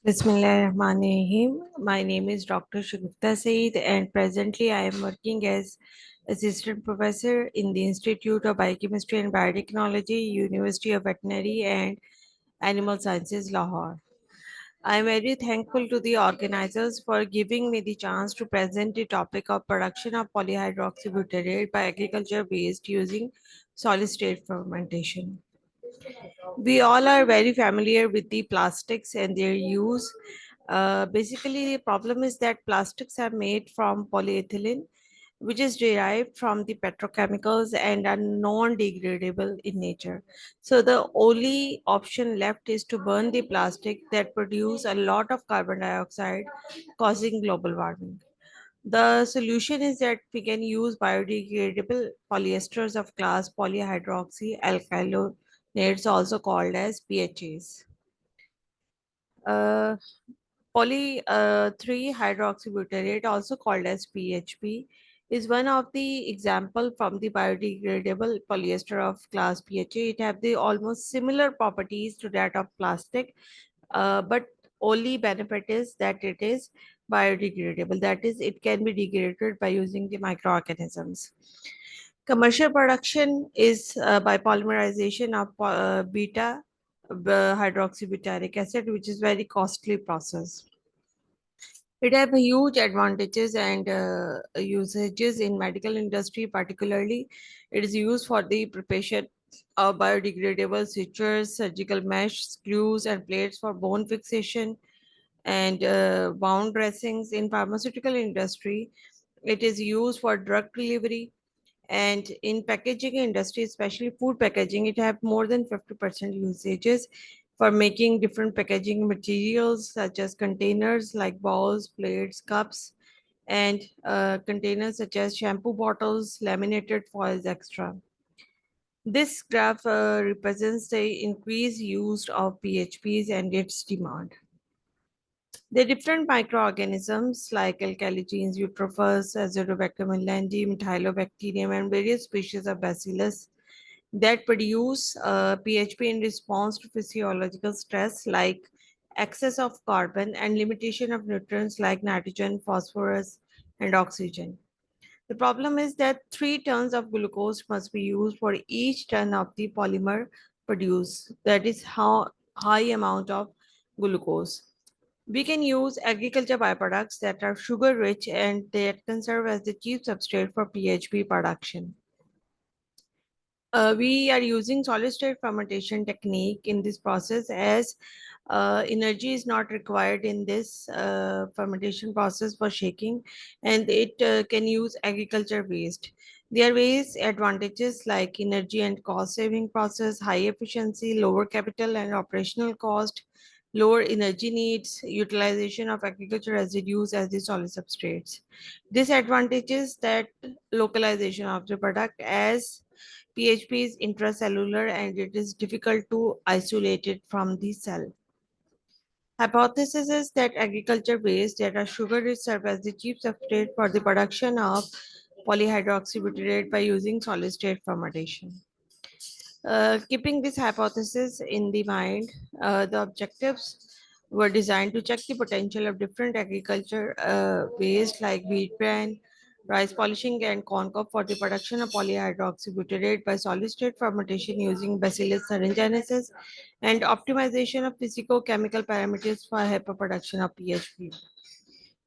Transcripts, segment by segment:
Bismillahirrahmanirrahim. My name is Dr. Shagufta Saeed, and presently I am working as Assistant Professor in the Institute of Biochemistry and Biotechnology, University of Veterinary and Animal Sciences, Lahore. I am very thankful to the organizers for giving me the chance to present the topic of production of polyhydroxybutyrate by agriculture based using solid state fermentation. We all are very familiar with the plastics and their use. Basically, the problem is that plastics are made from polyethylene, which is derived from the petrochemicals and are non-degradable in nature. So the only option left is to burn the plastic that produce a lot of carbon dioxide, causing global warming. The solution is that we can use biodegradable polyesters of class polyhydroxy alkylate, also called as PHAs. Uh, Poly 3 hydroxybutyrate, also called as PHP, is one of the example from the biodegradable polyester of class PHA. It have the almost similar properties to that of plastic, but only benefit is that it is biodegradable. That is, it can be degraded by using the microorganisms. Commercial production is by polymerization of beta hydroxybutyric acid, which is very costly process. It have huge advantages and usages in medical industry, particularly it is used for the preparation of biodegradable sutures, surgical mesh, screws, and plates for bone fixation and wound dressings in pharmaceutical industry. It is used for drug delivery and in packaging industry, especially food packaging, it have more than 50% usages for making different packaging materials such as containers like bowls, plates, cups, and containers such as shampoo bottles, laminated foils, etc. This graph represents the increased use of PHPs and its demand. The different microorganisms like alkaligenes, eutrophus, azotobacter millandi, methylobacterium, and various species of bacillus that produce PHP in response to physiological stress like excess of carbon and limitation of nutrients like nitrogen, phosphorus, and oxygen. The problem is that 3 tons of glucose must be used for each ton of the polymer produced. That is how high amount of glucose. We can use agriculture byproducts that are sugar rich and that can serve as the chief substrate for PHP production. We are using solid state fermentation technique in this process as energy is not required in this fermentation process for shaking, and it can use agriculture waste. There are various advantages like energy and cost saving process, high efficiency, lower capital and operational cost, lower energy needs, utilization of agriculture residues as the solid substrates. Disadvantages that localization of the product as PHP is intracellular and it is difficult to isolate it from the cell. Hypothesis is that agriculture waste that are sugar rich serve as the cheap substrate for the production of polyhydroxybutyrate by using solid state fermentation. Keeping this hypothesis in the mind, the objectives were designed to check the potential of different agriculture waste like wheat bran, rice polishing, and corn cob for the production of polyhydroxybutyrate by solid state fermentation using Bacillus thuringiensis and optimization of physicochemical parameters for hyperproduction of PHP.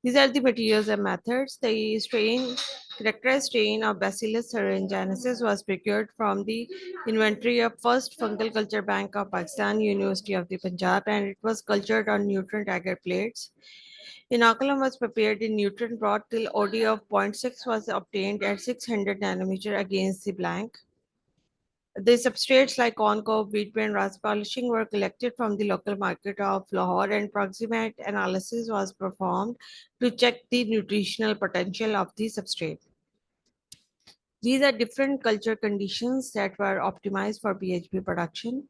These are the materials and methods. The characterized strain of Bacillus thuringiensis was procured from the inventory of First Fungal Culture Bank of Pakistan, University of the Punjab, and it was cultured on nutrient agar plates. Inoculum was prepared in nutrient broth till OD of zero point 0.6 was obtained at 600 nanometer against the blank. The substrates like corn cob, wheat bran, rice polishing were collected from the local market of Lahore and proximate analysis was performed to check the nutritional potential of the substrate. These are different culture conditions that were optimized for PHP production.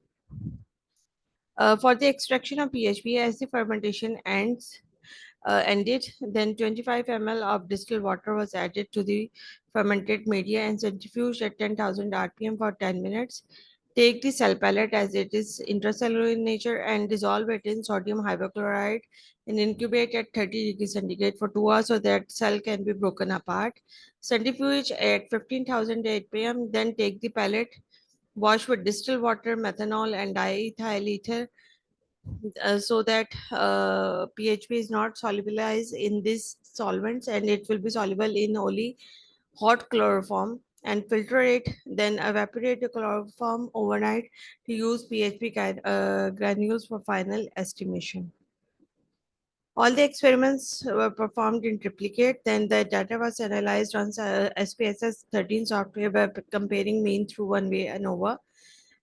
For the extraction of PHP, as the fermentation ended, then 25 ml of distilled water was added to the fermented media and centrifuged at 10,000 rpm for 10 minutes. Take the cell pellet as it is intracellular in nature and dissolve it in sodium hypochlorite and incubate at 30 degrees centigrade for 2 hours so that cell can be broken apart. Centrifuge at 15,000 8 p.m. Then take the pellet, wash with distilled water, methanol, and diethyl ether so that PHP is not solubilized in these solvents and it will be soluble in only hot chloroform, and filter it, then evaporate the chloroform overnight to use PHP granules for final estimation. All the experiments were performed in triplicate. Then the data was analyzed on SPSS 13 software by comparing mean through one way ANOVA.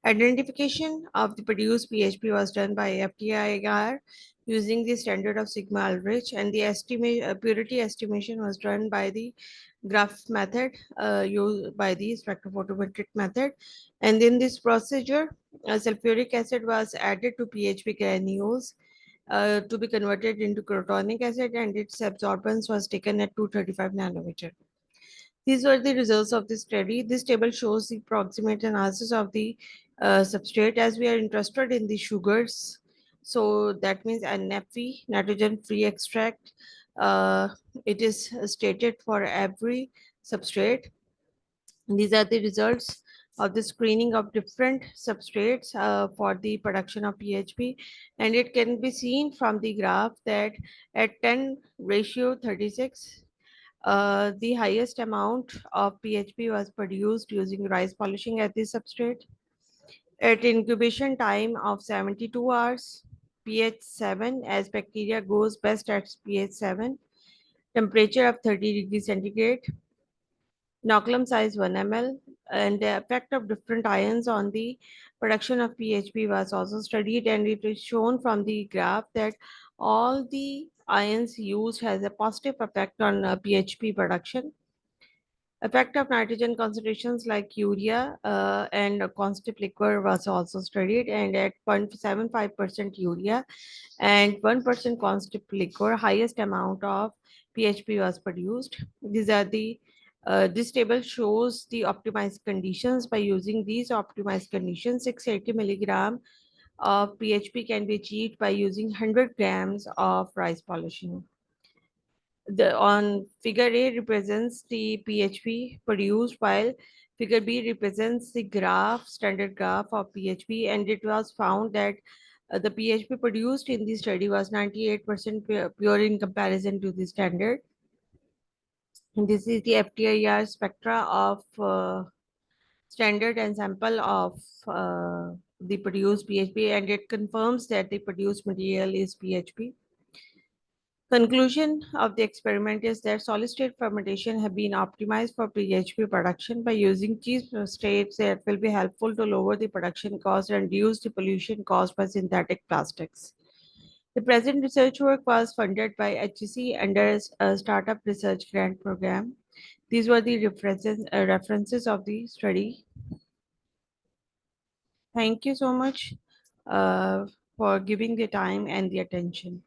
Identification of the produced PHP was done by FTIR using the standard of sigma Aldrich, and the purity estimation was done by the graph method used by the spectrophotometric method. And in this procedure, sulfuric acid was added to PHP granules to be converted into crotonic acid, and its absorbance was taken at 235 nanometer. These were the results of this study. This table shows the approximate analysis of the substrate as we are interested in the sugars. So that means NFE, nitrogen-free extract. Uh, it is stated for every substrate. These are the results of the screening of different substrates for the production of PHP. And it can be seen from the graph that at 10 ratio 36, the highest amount of PHP was produced using rice polishing at the substrate. At incubation time of 72 hours, pH 7, as bacteria goes best at pH 7, temperature of 30 degrees centigrade, inoculum size 1 ml, and the effect of different ions on the production of PHP was also studied, and it is shown from the graph that all the ions used has a positive effect on PHP production. Effect of nitrogen concentrations like urea and a constant liquor was also studied, and at 0.75% urea and 1% constant liquor, highest amount of PHP was produced. These are the this table shows the optimized conditions. By using these optimized conditions, 680 milligram of PHP can be achieved by using 100 grams of rice polishing. The on figure A represents the PHP produced, while figure B represents the graph, standard graph of PHP, and it was found that the PHP produced in the study was 98% pure in comparison to the standard. And this is the FTIR spectra of standard and sample of the produced PHP, and it confirms that the produced material is PHP. Conclusion of the experiment is that solid-state fermentation have been optimized for PHP production by using cheese substrates that will be helpful to lower the production cost and reduce the pollution caused by synthetic plastics. The present research work was funded by HEC under a startup research grant program. These were the references of the study. Thank you so much uh, for giving the time and the attention.